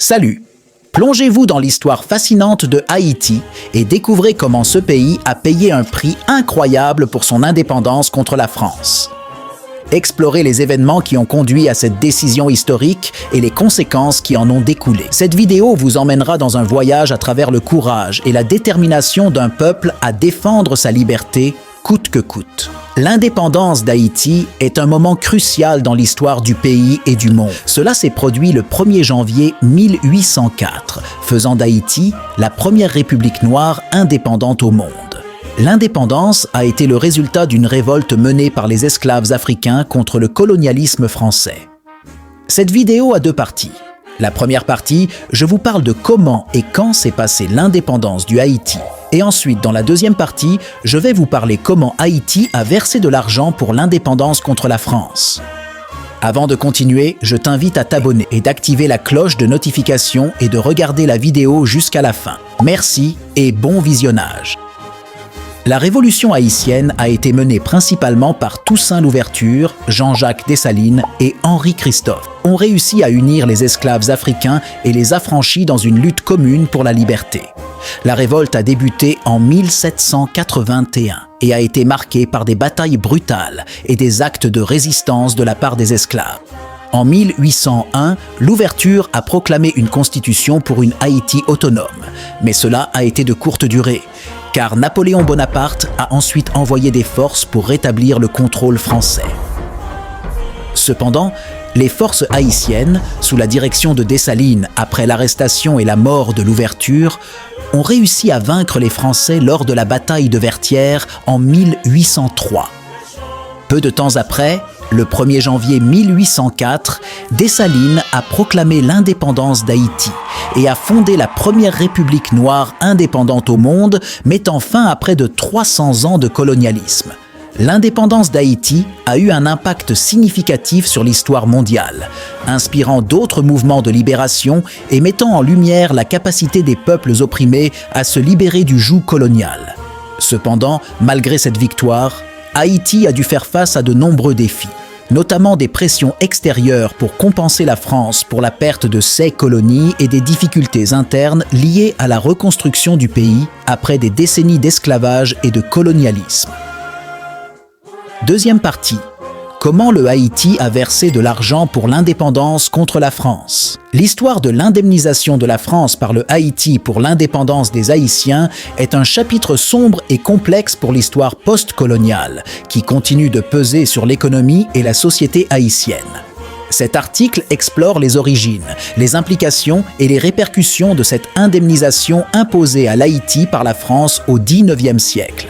Salut! Plongez-vous dans l'histoire fascinante de Haïti et découvrez comment ce pays a payé un prix incroyable pour son indépendance contre la France. Explorez les événements qui ont conduit à cette décision historique et les conséquences qui en ont découlé. Cette vidéo vous emmènera dans un voyage à travers le courage et la détermination d'un peuple à défendre sa liberté coûte que coûte. L'indépendance d'Haïti est un moment crucial dans l'histoire du pays et du monde. Cela s'est produit le 1er janvier 1804, faisant d'Haïti la première république noire indépendante au monde. L'indépendance a été le résultat d'une révolte menée par les esclaves africains contre le colonialisme français. Cette vidéo a deux parties. La première partie, je vous parle de comment et quand s'est passée l'indépendance du Haïti. Et ensuite, dans la deuxième partie, je vais vous parler comment Haïti a versé de l'argent pour l'indépendance contre la France. Avant de continuer, je t'invite à t'abonner et d'activer la cloche de notification et de regarder la vidéo jusqu'à la fin. Merci et bon visionnage. La révolution haïtienne a été menée principalement par Toussaint Louverture, Jean-Jacques Dessalines et Henri Christophe. On réussit à unir les esclaves africains et les affranchis dans une lutte commune pour la liberté. La révolte a débuté en 1781 et a été marquée par des batailles brutales et des actes de résistance de la part des esclaves. En 1801, Louverture a proclamé une constitution pour une Haïti autonome, mais cela a été de courte durée, car Napoléon Bonaparte a ensuite envoyé des forces pour rétablir le contrôle français. Cependant, les forces haïtiennes, sous la direction de Dessalines après l'arrestation et la mort de Louverture, ont réussi à vaincre les Français lors de la bataille de Vertières en 1803. Peu de temps après, le 1er janvier 1804, Dessalines a proclamé l'indépendance d'Haïti et a fondé la première république noire indépendante au monde, mettant fin à près de 300 ans de colonialisme. L'indépendance d'Haïti a eu un impact significatif sur l'histoire mondiale, inspirant d'autres mouvements de libération et mettant en lumière la capacité des peuples opprimés à se libérer du joug colonial. Cependant, malgré cette victoire, Haïti a dû faire face à de nombreux défis, notamment des pressions extérieures pour compenser la France pour la perte de ses colonies et des difficultés internes liées à la reconstruction du pays après des décennies d'esclavage et de colonialisme. Deuxième partie. Comment le Haïti a versé de l'argent pour l'indépendance contre la France? L'histoire de l'indemnisation de la France par le Haïti pour l'indépendance des Haïtiens est un chapitre sombre et complexe pour l'histoire post-coloniale, qui continue de peser sur l'économie et la société haïtienne. Cet article explore les origines, les implications et les répercussions de cette indemnisation imposée à l'Haïti par la France au XIXe siècle.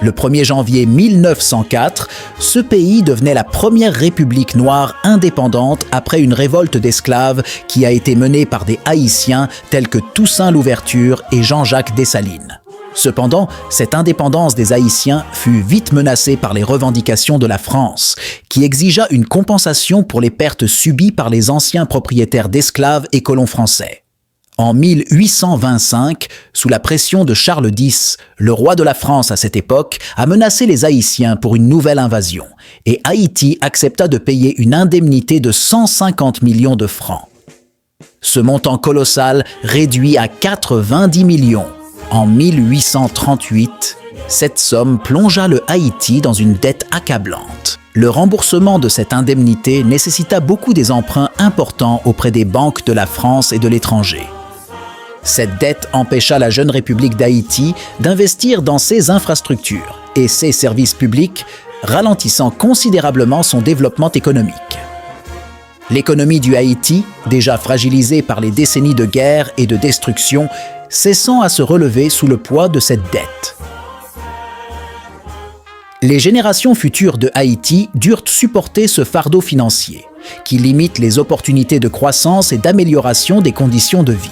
Le 1er janvier 1904, ce pays devenait la première république noire indépendante après une révolte d'esclaves qui a été menée par des Haïtiens tels que Toussaint Louverture et Jean-Jacques Dessalines. Cependant, cette indépendance des Haïtiens fut vite menacée par les revendications de la France, qui exigea une compensation pour les pertes subies par les anciens propriétaires d'esclaves et colons français. En 1825, sous la pression de Charles X, le roi de la France à cette époque, a menacé les Haïtiens pour une nouvelle invasion, et Haïti accepta de payer une indemnité de 150 millions de francs. Ce montant colossal réduit à 90 millions. En 1838, cette somme plongea le Haïti dans une dette accablante. Le remboursement de cette indemnité nécessita beaucoup des emprunts importants auprès des banques de la France et de l'étranger. Cette dette empêcha la jeune République d'Haïti d'investir dans ses infrastructures et ses services publics, ralentissant considérablement son développement économique. L'économie du Haïti, déjà fragilisée par les décennies de guerre et de destruction, cessant à se relever sous le poids de cette dette. Les générations futures de Haïti durent supporter ce fardeau financier, qui limite les opportunités de croissance et d'amélioration des conditions de vie.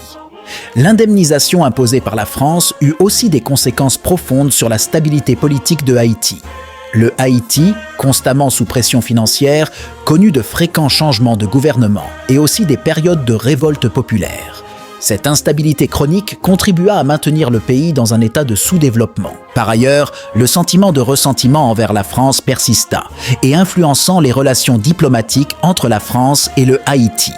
L'indemnisation imposée par la France eut aussi des conséquences profondes sur la stabilité politique de Haïti. Le Haïti, constamment sous pression financière, connut de fréquents changements de gouvernement et aussi des périodes de révolte populaire. Cette instabilité chronique contribua à maintenir le pays dans un état de sous-développement. Par ailleurs, le sentiment de ressentiment envers la France persista et influençant les relations diplomatiques entre la France et le Haïti.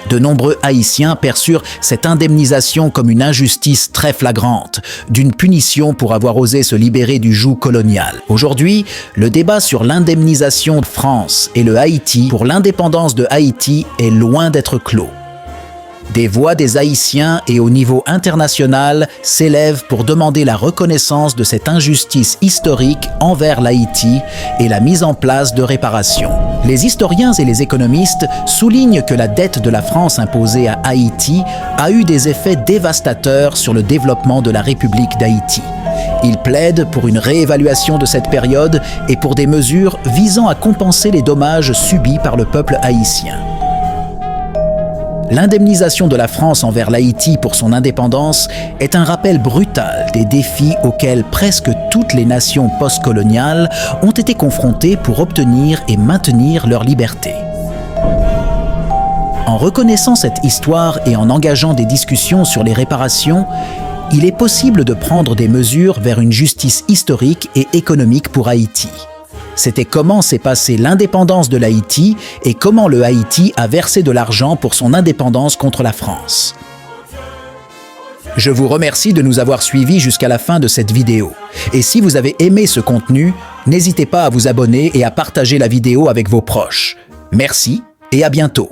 De nombreux Haïtiens perçurent cette indemnisation comme une injustice très flagrante, d'une punition pour avoir osé se libérer du joug colonial. Aujourd'hui, le débat sur l'indemnisation de France et le Haïti pour l'indépendance de Haïti est loin d'être clos. Des voix des Haïtiens et au niveau international s'élèvent pour demander la reconnaissance de cette injustice historique envers l'Haïti et la mise en place de réparations. Les historiens et les économistes soulignent que la dette de la France imposée à Haïti a eu des effets dévastateurs sur le développement de la République d'Haïti. Ils plaident pour une réévaluation de cette période et pour des mesures visant à compenser les dommages subis par le peuple haïtien. L'indemnisation de la France envers l'Haïti pour son indépendance est un rappel brutal des défis auxquels presque toutes les nations postcoloniales ont été confrontées pour obtenir et maintenir leur liberté. En reconnaissant cette histoire et en engageant des discussions sur les réparations, il est possible de prendre des mesures vers une justice historique et économique pour Haïti. C'était comment s'est passée l'indépendance de l'Haïti et comment le Haïti a versé de l'argent pour son indépendance contre la France. Je vous remercie de nous avoir suivis jusqu'à la fin de cette vidéo. Et si vous avez aimé ce contenu, n'hésitez pas à vous abonner et à partager la vidéo avec vos proches. Merci et à bientôt.